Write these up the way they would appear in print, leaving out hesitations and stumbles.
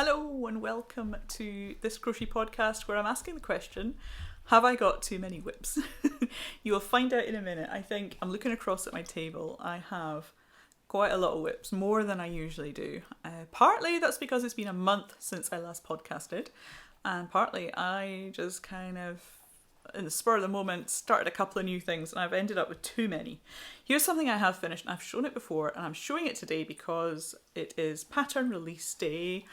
Hello and welcome to this crochet podcast where I'm asking the question, have I got too many whips? You will find out in a minute. I think I'm looking across at my table. I have quite a lot of whips, more than I usually do. Partly that's because it's been a month since I last podcasted, and partly I just kind of, in the spur of the moment, started a couple of new things and I've ended up with too many. Here's something I have finished, and I've shown it before, and I'm showing it today because it is pattern release day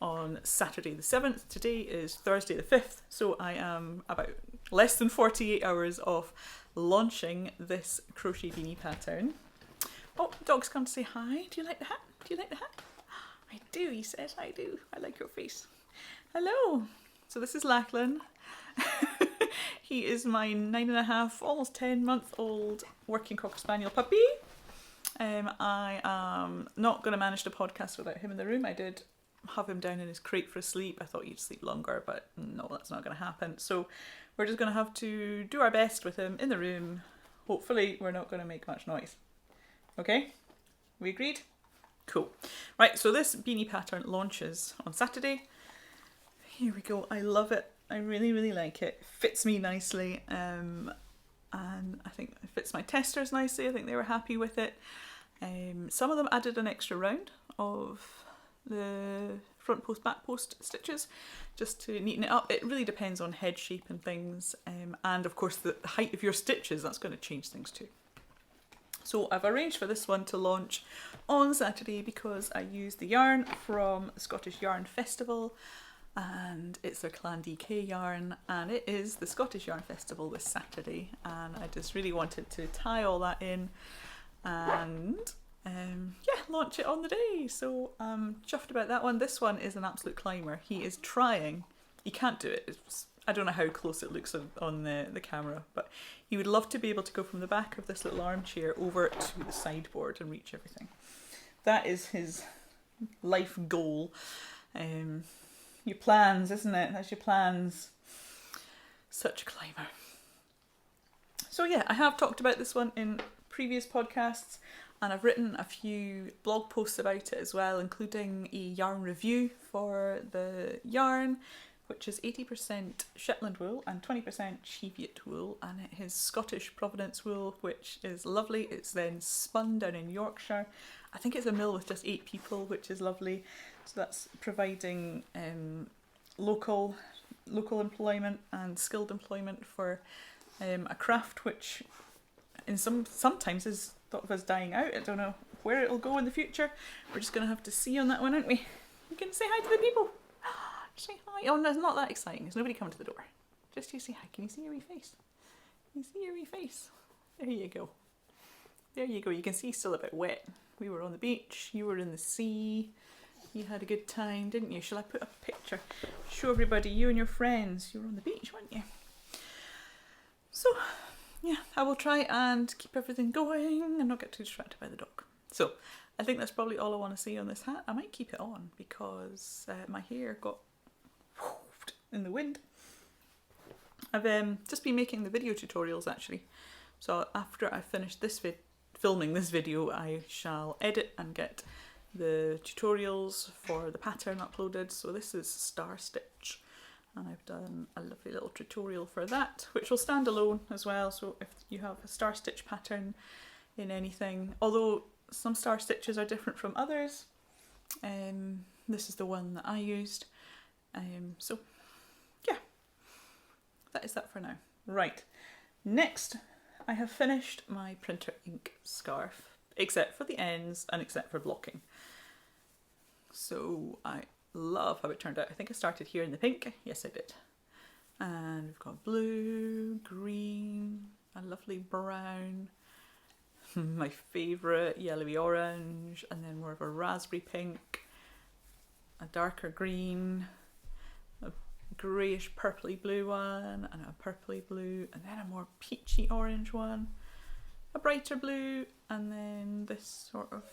on Saturday the 7th. Today is Thursday the 5th, so I am about less than 48 hours off launching this crochet beanie pattern. Oh, dog's come to say hi. Do you like the hat? Do you like the hat? I do, he says. I do. I like your face. Hello. So this is Lachlan. He is my 9.5, almost 10-month-old working Cocker Spaniel puppy. I am not going to manage the podcast without him in the room. I did have him down in his crate for a sleep. I thought he'd sleep longer, but no, that's not going to happen. So we're just going to have to do our best with him in the room. Hopefully we're not going to make much noise. Okay? We agreed? Cool. Right, so this beanie pattern launches on Saturday. Here we go. I love it. I really, really like it. It fits me nicely. And I think it fits my testers nicely. I think they were happy with it. Some of them added an extra round of the front post, back post stitches just to neaten it up. It really depends on head shape and things, and of course the height of your stitches, that's going to change things too. So I've arranged for this one to launch on Saturday because I used the yarn from the Scottish Yarn Festival, and it's their Clan DK yarn, and it is the Scottish Yarn Festival this Saturday, and I just really wanted to tie all that in and launch it on the day. So I'm chuffed about that one. This one is an absolute climber. He is trying. He can't do it. I don't know how close it looks on the camera, but he would love to be able to go from the back of this little armchair over to the sideboard and reach everything. That is his life goal. Your plans, isn't it? That's your plans. Such a climber. So yeah, I have talked about this one in previous podcasts, and I've written a few blog posts about it as well, including a yarn review for the yarn, which is 80% Shetland wool and 20% Cheviot wool, and it is Scottish Provenance wool, which is lovely. It's then spun down in Yorkshire. I think it's a mill with just 8 people, which is lovely. So that's providing local employment and skilled employment for a craft which sometimes is thought of as dying out. I don't know where it'll go in the future. We're just going to have to see on that one, aren't we? You can say hi to the people. Say hi. Oh, no, it's not that exciting. There's nobody coming to the door. Just you say hi. Can you see your wee face? Can you see your wee face? There you go. There you go. You can see he's still a bit wet. We were on the beach. You were in the sea. You had a good time, didn't you? Shall I put up a picture? Show everybody, you and your friends. You were on the beach, weren't you? So, yeah, I will try and keep everything going and not get too distracted by the dog. So, I think that's probably all I want to say on this hat. I might keep it on because my hair got whooped in the wind. I've just been making the video tutorials actually. So after I finish filming this video, I shall edit and get the tutorials for the pattern uploaded. So this is Star Stitch, and I've done a lovely little tutorial for that, which will stand alone as well. So if you have a Star Stitch pattern in anything, although some Star Stitches are different from others, this is the one that I used. So yeah, that is that for now. Right, next I have finished my printer ink scarf, except for the ends and except for blocking. So I love how it turned out. I think I started here in the pink. Yes, I did. And we've got blue, green, a lovely brown, my favourite yellowy orange, and then more of a raspberry pink, a darker green, a greyish purpley blue one, and a purpley blue, and then a more peachy orange one, a brighter blue, and then this sort of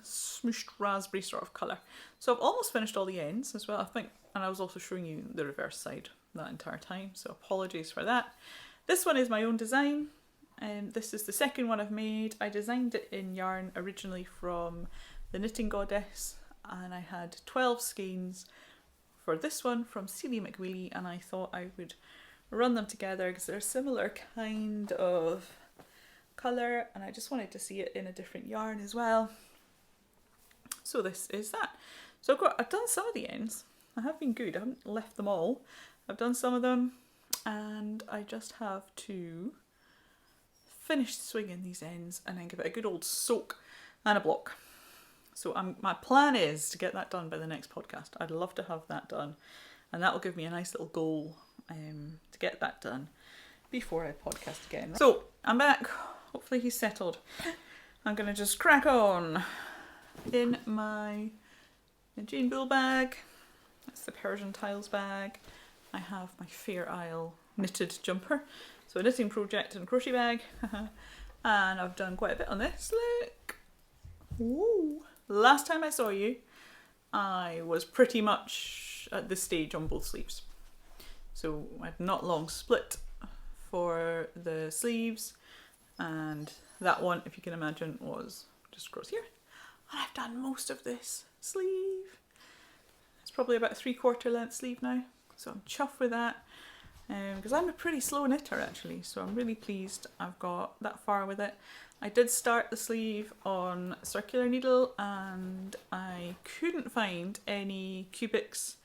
smooshed raspberry sort of colour. So I've almost finished all the ends as well, I think, and I was also showing you the reverse side that entire time, so apologies for that. This one is my own design, and this is the second one I've made. I designed it in yarn originally from the Knitting Goddess, and I had 12 skeins for this one from Celia McWheely, and I thought I would run them together because they're a similar kind of colour, and I just wanted to see it in a different yarn as well. So this is that. So I've done some of the ends. I have been good. I haven't left them all. I've done some of them, and I just have to finish swinging these ends and then give it a good old soak and a block. So my plan is to get that done by the next podcast. I'd love to have that done, and that will give me a nice little goal to get that done before I podcast again. So I'm back. Hopefully he's settled. I'm going to just crack on in my Jane Bull bag. That's the Persian Tiles bag. I have my Fair Isle knitted jumper. So a knitting project and crochet bag. And I've done quite a bit on this. Look. Woo. Last time I saw you, I was pretty much at this stage on both sleeves. So I've not long split for the sleeves, and that one, if you can imagine, was just across here. And I've done most of this sleeve. It's probably about a 3/4 length sleeve now, so I'm chuffed with that. Because I'm a pretty slow knitter actually, so I'm really pleased I've got that far with it. I did start the sleeve on circular needle, and I couldn't find any cubics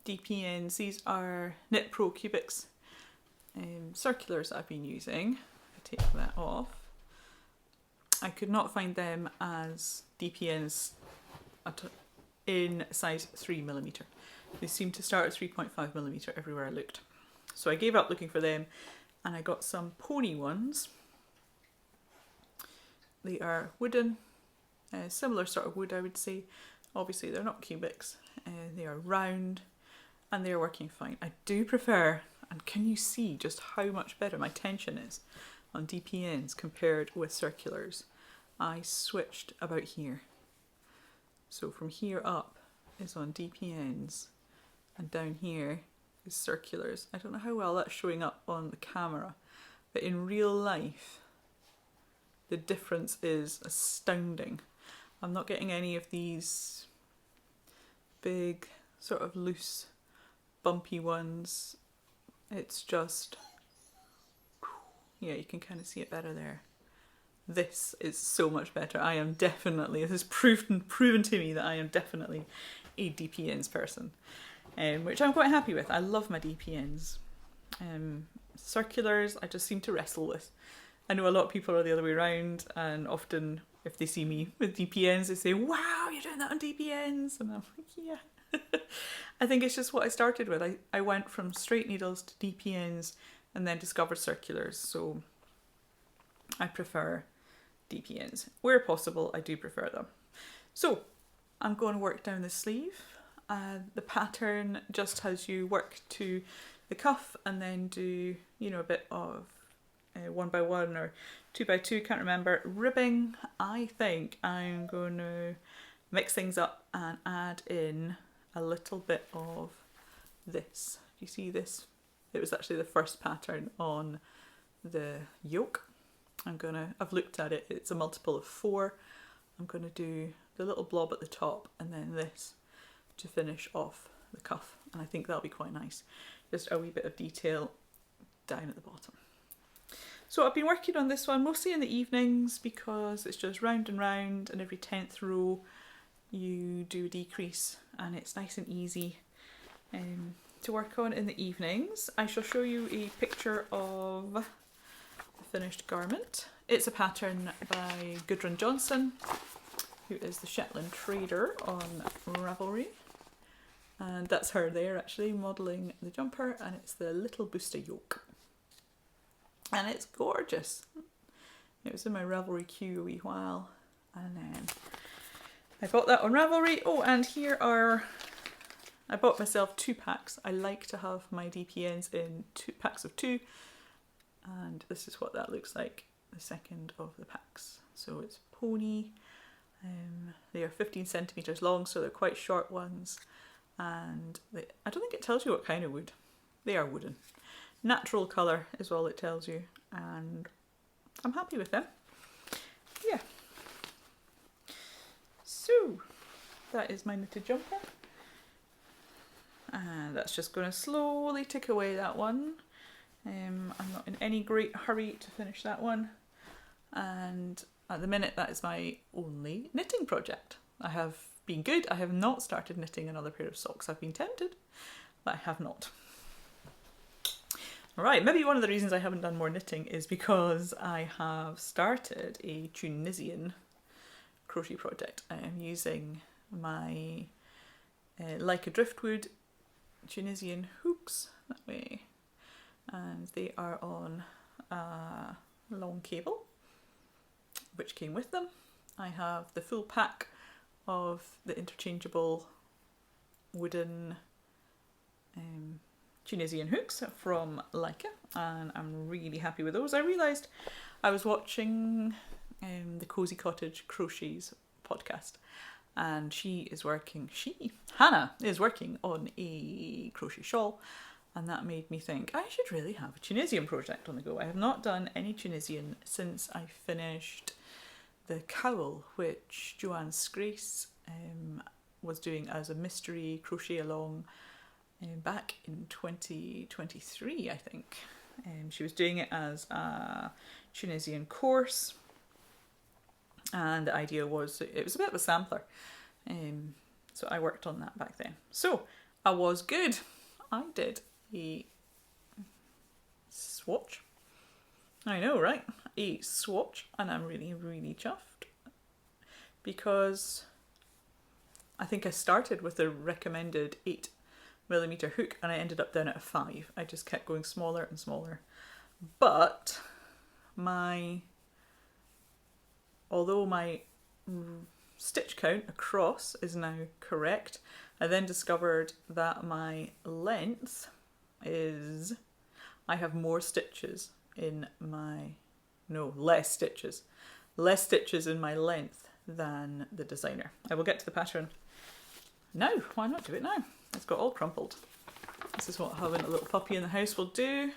DPNs. These are Knit Pro cubics circulars that I've been using. I take that off. I could not find them as DPNs in size 3mm. They seem to start at 3.5mm everywhere I looked. So I gave up looking for them, and I got some pony ones. They are wooden, similar sort of wood I would say. Obviously they're not cubics, they are round, and they're working fine. I do prefer, and can you see just how much better my tension is on DPNs compared with circulars? I switched about here. So from here up is on DPNs, and down here is circulars. I don't know how well that's showing up on the camera, but in real life the difference is astounding. I'm not getting any of these big sort of loose bumpy ones. It's just, yeah, you can kind of see it better there. This is so much better. I am definitely, this has proven to me that I am definitely a DPNs person, which I'm quite happy with. I love my DPNs. Circulars I just seem to wrestle with. I know a lot of people are the other way around, and often if they see me with DPNs they say, wow, you're doing that on DPNs, and I'm like, yeah. I think it's just what I started with. I went from straight needles to DPNs and then discovered circulars, so I prefer DPNs. Where possible, I do prefer them. So I'm going to work down the sleeve. The pattern just has you work to the cuff and then do, you know, a bit of 1x1 or 2x2, can't remember, ribbing. I think I'm going to mix things up and add in a little bit of this. You see this? It was actually the first pattern on the yoke. I've looked at it, it's a multiple of 4. I'm going to do the little blob at the top and then this to finish off the cuff, and I think that'll be quite nice. Just a wee bit of detail down at the bottom. So I've been working on this one mostly in the evenings because it's just round and round, and every 10th row you do a decrease, and it's nice and easy to work on in the evenings. I shall show you a picture of the finished garment. It's a pattern by Gudrun Johnson, who is the Shetland trader on Ravelry, and that's her there actually modelling the jumper, and it's the little booster yoke. And it's gorgeous. It was in my Ravelry queue a wee while, and then I bought that on Ravelry. Oh, and here are, I bought myself 2 packs. I like to have my DPNs in 2 packs of 2, and this is what that looks like, the second of the packs. So it's pony. They are 15 centimeters long, so they're quite short ones, and I don't think it tells you what kind of wood. They are wooden. Natural colour is all it tells you, and I'm happy with them. Yeah. So that is my knitted jumper. And that's just going to slowly tick away that one. I'm not in any great hurry to finish that one. And at the minute, that is my only knitting project. I have been good. I have not started knitting another pair of socks. I've been tempted, but I have not. Right, maybe one of the reasons I haven't done more knitting is because I have started a Tunisian crochet project. I am using my like a driftwood Tunisian hooks that way, and they are on a long cable which came with them. I have the full pack of the interchangeable wooden Tunisian hooks from Leica, and I'm really happy with those. I realised I was watching the Cozy Cottage Crochets podcast, and Hannah is working on a crochet shawl, and that made me think I should really have a Tunisian project on the go. I have not done any Tunisian since I finished the cowl, which Joanne Scrace was doing as a mystery crochet along back in 2023, I think. She was doing it as a Tunisian course, and the idea was it was a bit of a sampler. So I worked on that back then. So I was good. I did a swatch. I know, right? A swatch, and I'm really, really chuffed because I think I started with the recommended 8mm hook and I ended up down at a 5. I just kept going smaller and smaller. But although my stitch count across is now correct, I then discovered that my length is, I have more stitches in my, no, less stitches in my length than the designer. I will get to the pattern now. Why not do it now? It's got all crumpled. This is what having a little puppy in the house will do.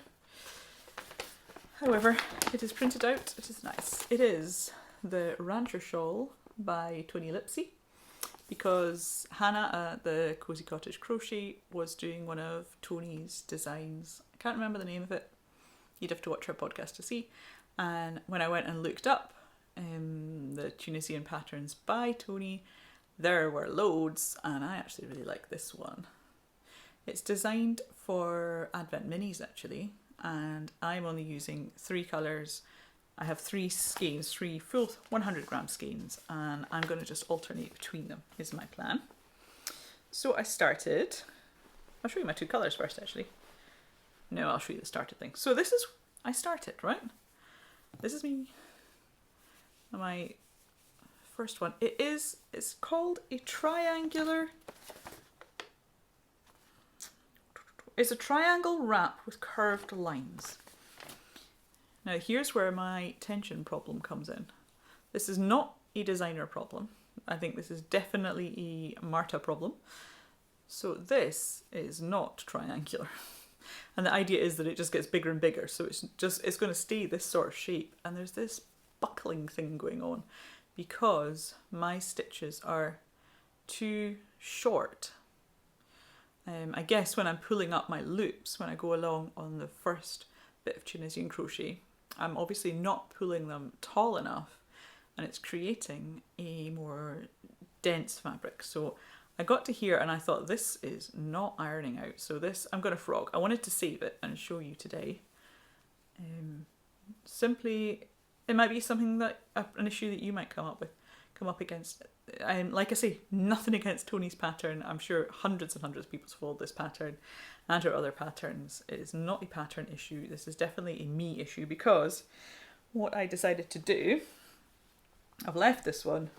However, it is printed out. It is nice. It is the Rancher Shawl by Tony Lipsy, because Hannah at the Cozy Cottage Crochet was doing one of Tony's designs. I can't remember the name of it. You'd have to watch her podcast to see. And when I went and looked up the Tunisian patterns by Tony, there were loads, and I actually really like this one. It's designed for Advent Minis actually, and I'm only using 3 colours. I have 3 skeins, 3 full 100 gram skeins, and I'm going to just alternate between them is my plan. So I started, I'll show you my 2 colours first actually. No, I'll show you the started thing. So this is, I started, right? This is me, my first one. It's called a triangular, it's a triangle wrap with curved lines. Now here's where my tension problem comes in. This is not a designer problem. I think this is definitely a Marta problem. So this is not triangular. And the idea is that it just gets bigger and bigger. So it's going to stay this sort of shape. And there's this buckling thing going on because my stitches are too short. I guess when I'm pulling up my loops, when I go along on the first bit of Tunisian crochet, I'm obviously not pulling them tall enough, and it's creating a more dense fabric. So I got to here and I thought this is not ironing out. So this, I'm going to frog. I wanted to save it and show you today. Simply, it might be something that, an issue that you might come up against. Like I say, nothing against Tony's pattern. I'm sure hundreds and hundreds of people have followed this pattern and her other patterns. It is not a pattern issue. This is definitely a me issue, because what I decided to do, I've left this one,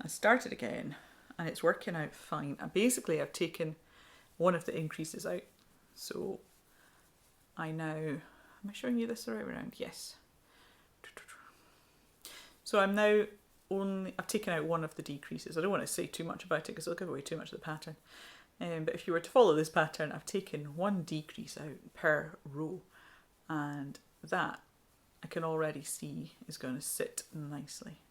I started again, and it's working out fine. And basically I've taken one of the increases out. So I now, am I showing you this the right way around? Yes. So I'm now I've taken out one of the decreases. I don't want to say too much about it because it'll give away too much of the pattern. But if you were to follow this pattern, I've taken one decrease out per row, and that I can already see is going to sit nicely.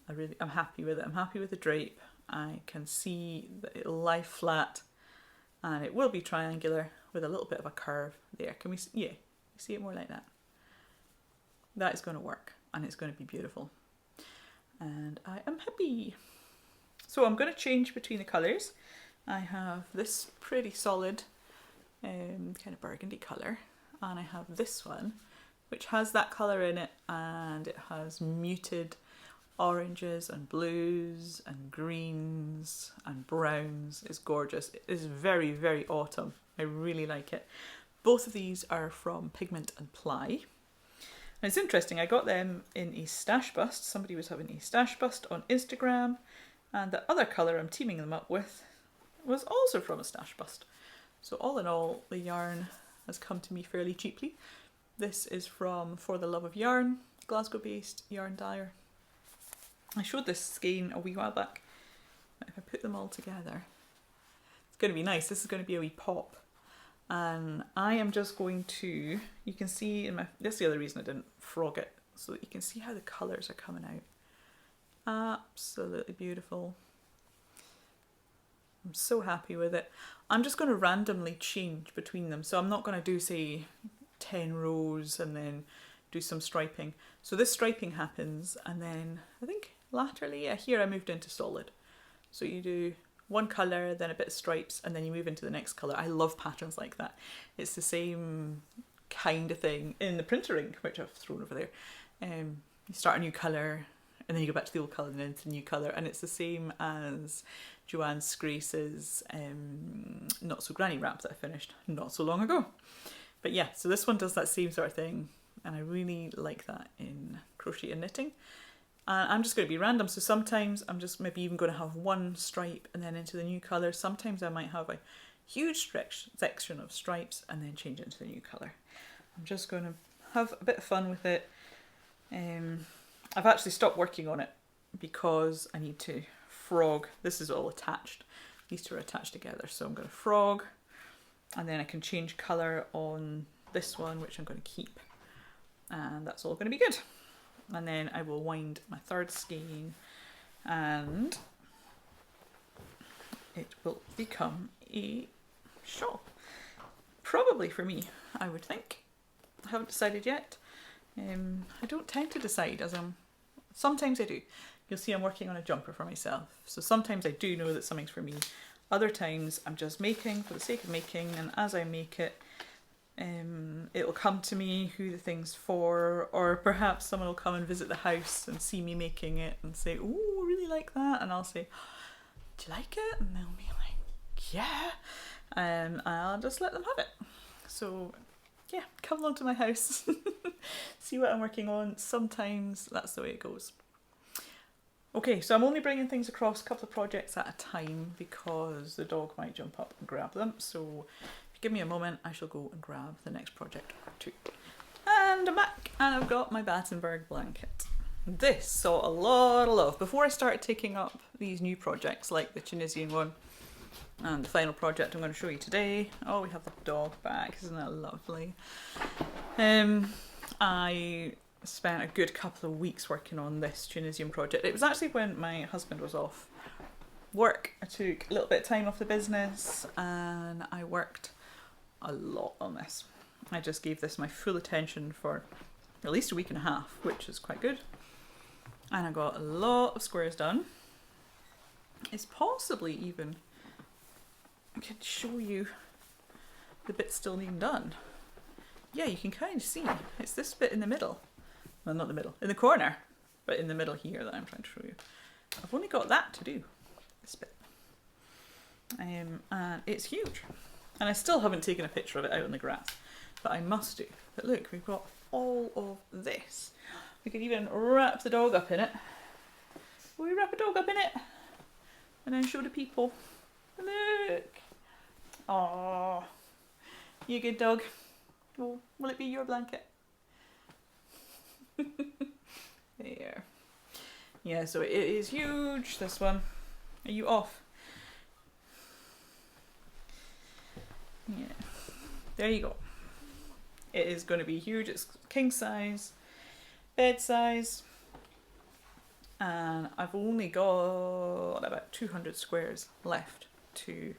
I'm happy with it. I'm happy with the drape. I can see that it'll lie flat and it will be triangular with a little bit of a curve there. Can we see? Yeah, you see it more like that. That is going to work and it's going to be beautiful. And I am happy. So I'm going to change between the colours. I have this pretty solid kind of burgundy colour, and I have this one which has that colour in it, and it has muted oranges and blues and greens and browns. It's gorgeous. It is very, very autumn. I really like it. Both of these are from Pigment and Ply. And it's interesting, I got them in a stash bust. Somebody was having a stash bust on Instagram, and the other colour I'm teaming them up with was also from a stash bust. So all in all, the yarn has come to me fairly cheaply. This is from For the Love of Yarn, Glasgow-based yarn dyer. I showed this skein a wee while back. If I put them all together, it's going to be nice. This is going to be a wee pop. And I am just going to, you can see in my, that's the other reason I didn't frog it, so that you can see how the colours are coming out. Absolutely beautiful. I'm so happy with it. I'm just going to randomly change between them. So I'm not going to do, say, 10 rows and then do some striping. So this striping happens, and then I think laterally, yeah, here I moved into solid. So you do one colour, then a bit of stripes, and then you move into the next colour. I love patterns like that. It's the same kind of thing in the printer ink, which I've thrown over there. You start a new colour, and then you go back to the old colour and then to the new colour, and it's the same as Joanne Scrace's Not So Granny wrap that I finished not so long ago. But yeah, so this one does that same sort of thing, and I really like that in crochet and knitting. And I'm just going to be random, so sometimes I'm just maybe even going to have one stripe and then into the new colour. Sometimes I might have a huge section of stripes and then change it into the new colour. I'm just going to have a bit of fun with it. I've actually stopped working on it because I need to frog. This is all attached. These two are attached together, so I'm going to frog, and then I can change colour on this one, which I'm going to keep, and that's all going to be good. And then I will wind my third skein, and it will become a shawl. Probably for me, I would think. I haven't decided yet. I don't tend to decide as sometimes I do. You'll see I'm working on a jumper for myself. So sometimes I do know that something's for me. Other times I'm just making for the sake of making, and as I make it, it'll come to me who the thing's for, or perhaps someone will come and visit the house and see me making it and say, "Oh, I really like that," and I'll say, "Do you like it?" And they'll be like, "Yeah," and I'll just let them have it. So yeah, come along to my house, see what I'm working on. Sometimes that's the way it goes. Okay, so I'm only bringing things across a couple of projects at a time because the dog might jump up and grab them. So if you give me a moment, I shall go and grab the next project or two. And I'm back, and I've got my Battenberg blanket. This saw a lot of love. Before I started taking up these new projects like the Tunisian one and the final project I'm going to show you today. Oh, we have the dog back, isn't that lovely? I spent a good couple of weeks working on this Tunisian project. It was actually when my husband was off work. I took a little bit of time off the business and I worked a lot on this. I just gave this my full attention for at least a week and a half, which is quite good. And I got a lot of squares done. It's possibly even, I could show you the bit still needing done. Yeah, you can kind of see it's this bit in the middle. Well, not the middle, in the corner, but in the middle here that I'm trying to show you. I've only got that to do, this bit. And it's huge. And I still haven't taken a picture of it out on the grass, but I must do. But look, we've got all of this. We could even wrap the dog up in it. Will we wrap a dog up in it? And then show the people. Look. Aww. You good dog? Well, will it be your blanket? There. Yeah, so it is huge, this one. Are you off? Yeah. There you go. It is going to be huge. It's king size, bed size, and I've only got about 200 squares left to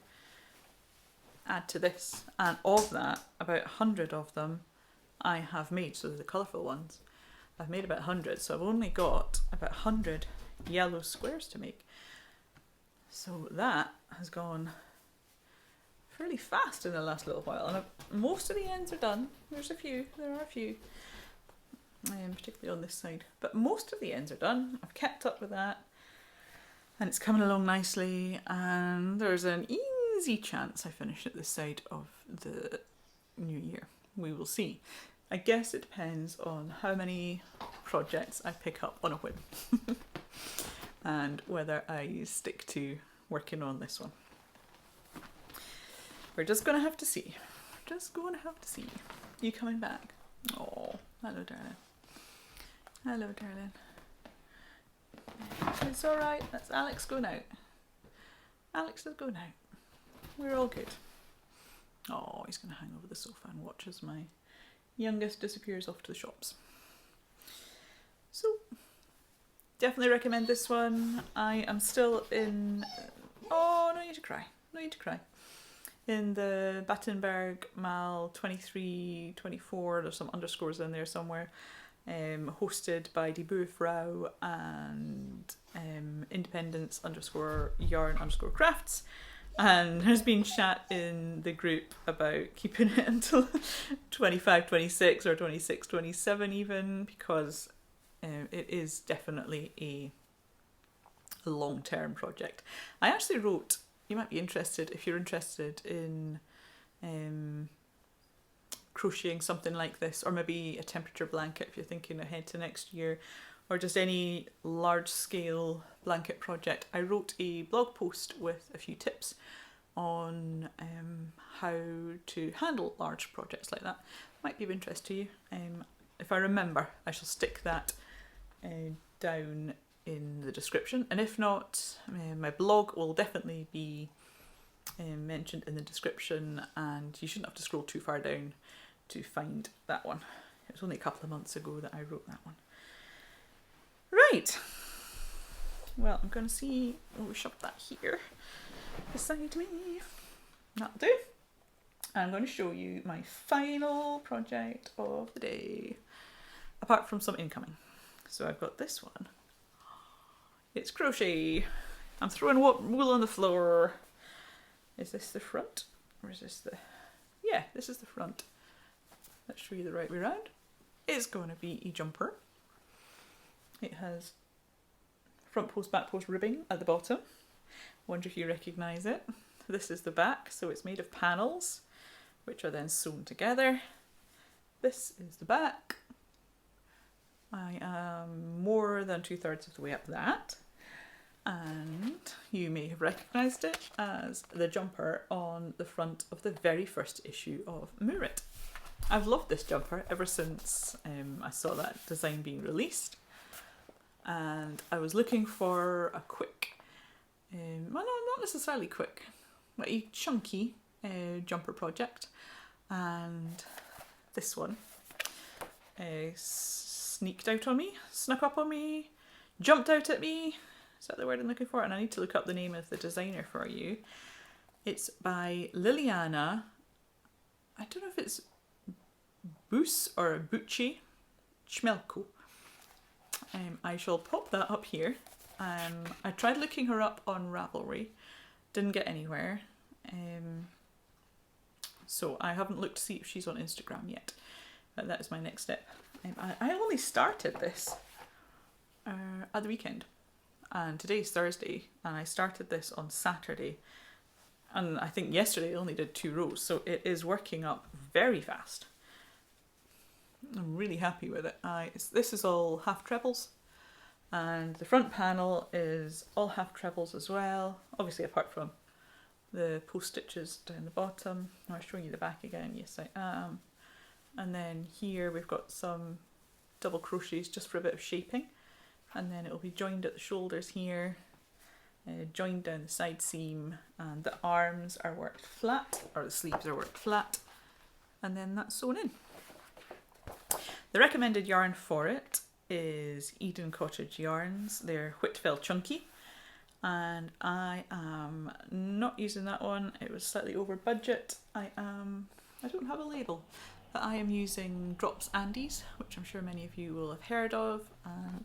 add to this, and of that, about 100 of them I have made, so they're the colourful ones. I've made about 100, so I've only got about 100 yellow squares to make. So that has gone fairly fast in the last little while, and most of the ends are done. There are a few, particularly on this side, but most of the ends are done. I've kept up with that, and it's coming along nicely, and there's an easy chance I finish at this side of the new year. We will see. I guess it depends on how many projects I pick up on a whim and whether I stick to working on this one. We're just going to have to see. You coming back? Oh, hello, darling. Hello, darling. It's alright. That's Alex going out. Alex is going out. We're all good. Oh, he's going to hang over the sofa and watch as my youngest disappears off to the shops. So, definitely recommend this one. I am still in... Oh, no need to cry. In the Battenberg Mal 23, 24, there's some underscores in there somewhere, hosted by Die Frau and Independence _yarn _crafts. And there's been chat in the group about keeping it until 25, 26 or 26, 27 even, because it is definitely a long-term project. I actually wrote, you might be interested, if you're interested in crocheting something like this, or maybe a temperature blanket if you're thinking ahead to next year, or just any large-scale blanket project. I wrote a blog post with a few tips on how to handle large projects like that. Might be of interest to you. If I remember, I shall stick that down in the description, and if not, my blog will definitely be mentioned in the description, and you shouldn't have to scroll too far down to find that one. It was only a couple of months ago that I wrote that one. Right, well, I'm going to see, we'll shove that here beside me. That'll do. I'm going to show you my final project of the day, apart from some incoming. So I've got this one. It's crochet. I'm throwing wool on the floor. Is this the front? Or is this the... Yeah, this is the front. Let's show you the right way around. It's going to be a jumper. It has front post, back post ribbing at the bottom. Wonder if you recognise it. This is the back, so it's made of panels, which are then sewn together. This is the back. I am more than 2/3 of the way up that. And you may have recognised it as the jumper on the front of the very first issue of Murit. I've loved this jumper ever since I saw that design being released. And I was looking for a quick, well, no, not necessarily quick, but a chunky jumper project. And this one sneaked out on me, snuck up on me, jumped out at me. Is that the word I'm looking for? And I need to look up the name of the designer for you. It's by Liliana. I don't know if it's Bus or Bucci Chmelko. I shall pop that up here. I tried looking her up on Ravelry, didn't get anywhere. So I haven't looked to see if she's on Instagram yet. But that is my next step. I only started this at the weekend. And today's Thursday, and I started this on Saturday. And I think yesterday I only did 2 rows, so it is working up very fast. I'm really happy with it. This is all half trebles, and the front panel is all half trebles as well, obviously apart from the post stitches down the bottom. I'm showing you the back again, yes I am. And then here we've got some double crochets just for a bit of shaping, and then it will be joined at the shoulders here, joined down the side seam, and the arms are worked flat, or the sleeves are worked flat, and then that's sewn in. The recommended yarn for it is Eden Cottage Yarns. They're Whitfell Chunky. And I am not using that one. It was slightly over budget. I don't have a label. But I am using Drops Andes, which I'm sure many of you will have heard of.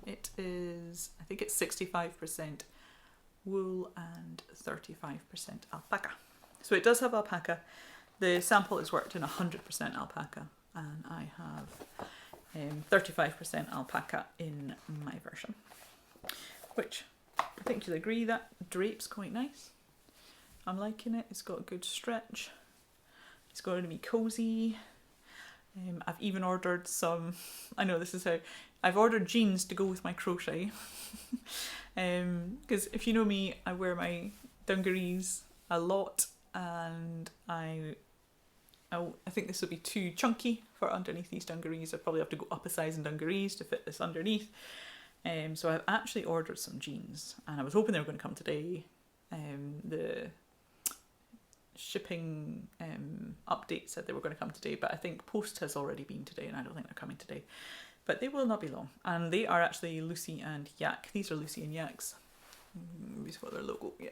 It is, I think it's 65% wool and 35% alpaca. So it does have alpaca. The sample is worked in 100% alpaca, and I have 35% alpaca in my version, which I think you'll agree that drape's quite nice. I'm liking it. It's got a good stretch. It's going to be cozy. I've even ordered some, I know this is how, I've ordered jeans to go with my crochet. Because if you know me, I wear my dungarees a lot, and I think this will be too chunky for underneath these dungarees. I'd probably have to go up a size in dungarees to fit this underneath. So I've actually ordered some jeans, and I was hoping they were going to come today. The shipping update said they were going to come today, but I think post has already been today, and I don't think they're coming today. But they will not be long, and they are actually Lucy and Yak. These are Lucy and Yak's. We've got their logo, yeah,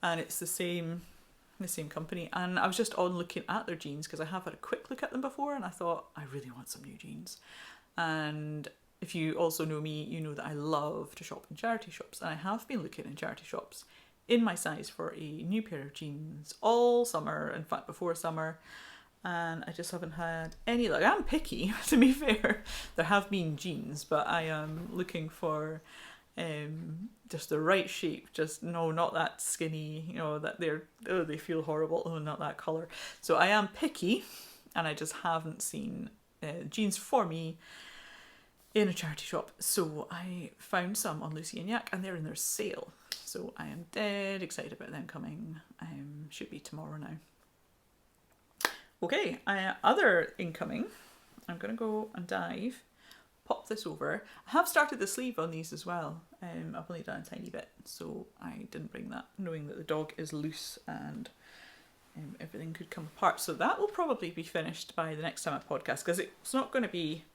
and it's the same company. And I was just on looking at their jeans because I have had a quick look at them before, and I thought I really want some new jeans. And if you also know me, you know that I love to shop in charity shops, and I have been looking in charity shops in my size for a new pair of jeans all summer, in fact before summer, and I just haven't had any luck. I'm picky, to be fair. There have been jeans, but I am looking for just the right shape. Just no, not that skinny, you know, that they feel horrible. Oh, not that colour. So I am picky, and I just haven't seen jeans for me in a charity shop. So I found some on Lucy and Yak, and they're in their sale. So I am dead excited about them coming. Should be tomorrow now. Okay, other incoming. I'm going to go and dive, pop this over. I have started the sleeve on these as well. I've only done a tiny bit, so I didn't bring that, knowing that the dog is loose and everything could come apart. So that will probably be finished by the next time I podcast, because it's not going to be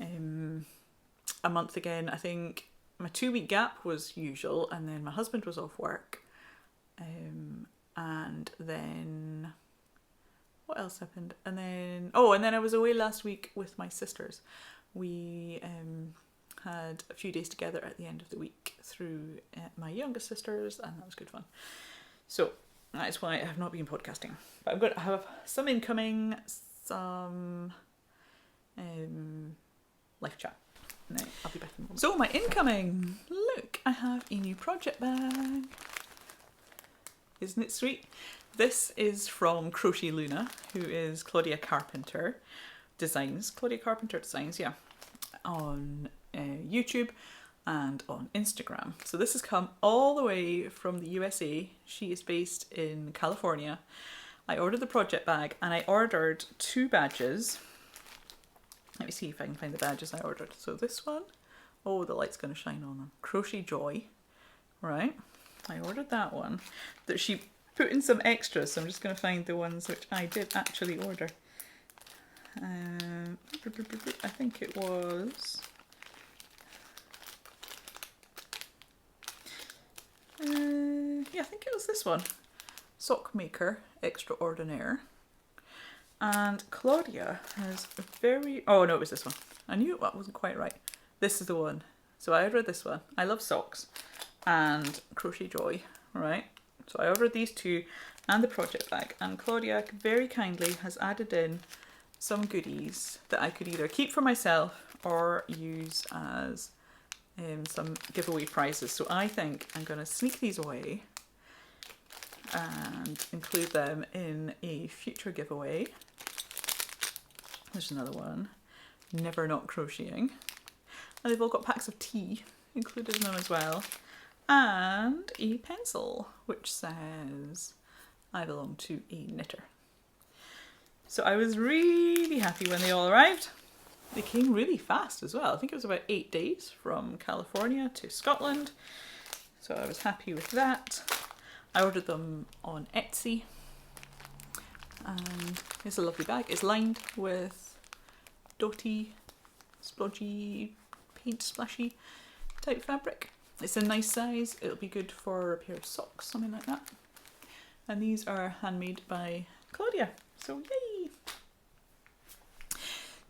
a month again. I think my 2-week gap was usual, and then my husband was off work, and then what else happened? And then I was away last week with my sisters. We had a few days together at the end of the week through my youngest sisters, and that was good fun. So that is why I have not been podcasting. But I'm going to have some incoming, some life chat. No, I'll be back in a moment. So my incoming, look, I have a new project bag. Isn't it sweet? This is from Crochet Luna, who is Claudia Carpenter Designs. Claudia Carpenter Designs, yeah, on YouTube and on Instagram. So this has come all the way from the USA. She is based in California. I ordered the project bag, and I ordered 2 badges. Let me see if I can find the badges I ordered. So this one, oh, the light's going to shine on them. Crochet Joy, right? I ordered that one. That she put in some extras, so I'm just going to find the ones which I did actually order. I think it was... yeah, I think it was this one. Sock Maker Extraordinaire. And Claudia has a very... oh no, it was this one. I knew it wasn't quite right. This is the one. So I ordered this one. I love socks and Crochet Joy, right? So I ordered these 2 and the project bag. And Claudia very kindly has added in some goodies that I could either keep for myself or use as some giveaway prizes. So I think I'm going to sneak these away and include them in a future giveaway. There's another one, Never Not Crocheting. And they've all got packs of tea included in them as well. And a pencil, which says, I belong to a knitter. So I was really happy when they all arrived. They came really fast as well. I think it was about 8 days from California to Scotland. So I was happy with that. I ordered them on Etsy. And it's a lovely bag. It's lined with dotty, splodgy paint splashy type fabric. It's a nice size, it'll be good for a pair of socks, something like that. And these are handmade by Claudia, so yay!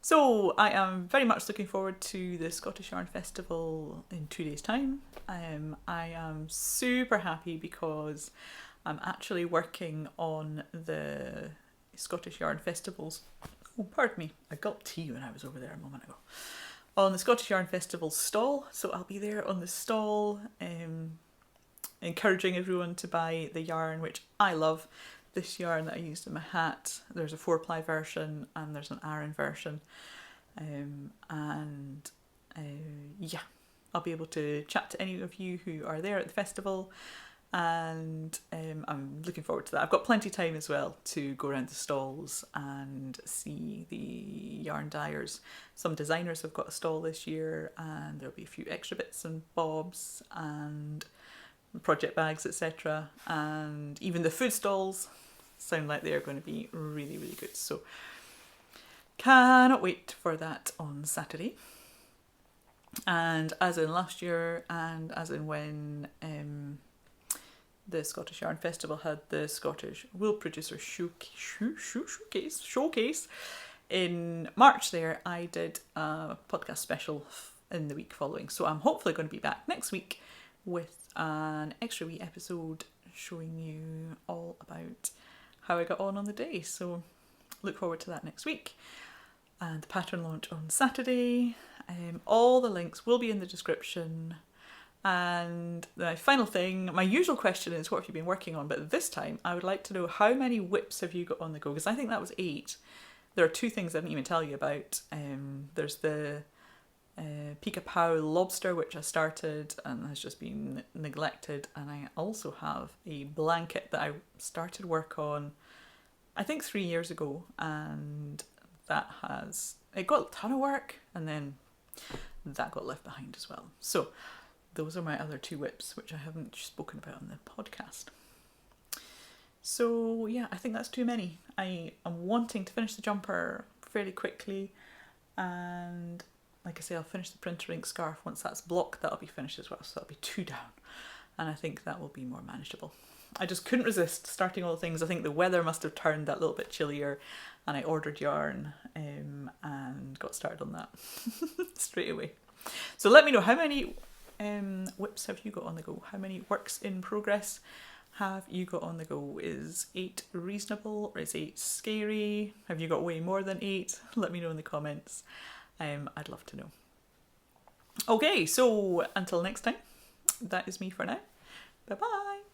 So I am very much looking forward to the Scottish Yarn Festival in 2 days' time. I am super happy because I'm actually working on the Scottish Yarn Festival's, oh pardon me, I gulped tea when I was over there a moment ago, on the Scottish Yarn Festival stall. So I'll be there on the stall, encouraging everyone to buy the yarn, which I love. This yarn that I used in my hat, there's a 4-ply version and there's an Aran version, yeah, I'll be able to chat to any of you who are there at the festival, and I'm looking forward to that. I've got plenty of time as well to go around the stalls and see the yarn dyers. Some designers have got a stall this year, and there'll be a few extra bits and bobs and project bags, etc. And even the food stalls sound like they're going to be really, really good. So cannot wait for that on Saturday. And as in last year, and as in when the Scottish Yarn Festival had the Scottish Wool Producer Showcase in March there, I did a podcast special in the week following. So I'm hopefully going to be back next week with an extra wee episode showing you all about how I got on the day. So look forward to that next week. And the pattern launch on Saturday. All the links will be in the description. And the final thing, my usual question is, what have you been working on? But this time I would like to know, how many WIPs have you got on the go? Because I think that was 8. There are 2 things I didn't even tell you about. There's the Pica Pau lobster, which I started and has just been neglected, and I also have a blanket that I started work on I think 3 years ago, and it got a ton of work and then that got left behind as well. So those are my other 2 WIPs, which I haven't spoken about on the podcast. So yeah, I think that's too many. I am wanting to finish the jumper fairly quickly, and like I say, I'll finish the printer ink scarf. Once that's blocked, that'll be finished as well, so that'll be 2 down, and I think that will be more manageable. I just couldn't resist starting all the things. I think the weather must have turned that little bit chillier, and I ordered yarn and got started on that straight away. So let me know, how many WIPs have you got on the go? How many works in progress have you got on the go? Is 8 reasonable, or is 8 scary? Have you got way more than 8? Let me know in the comments. I'd love to know. Okay, so until next time, that is me for now. Bye bye.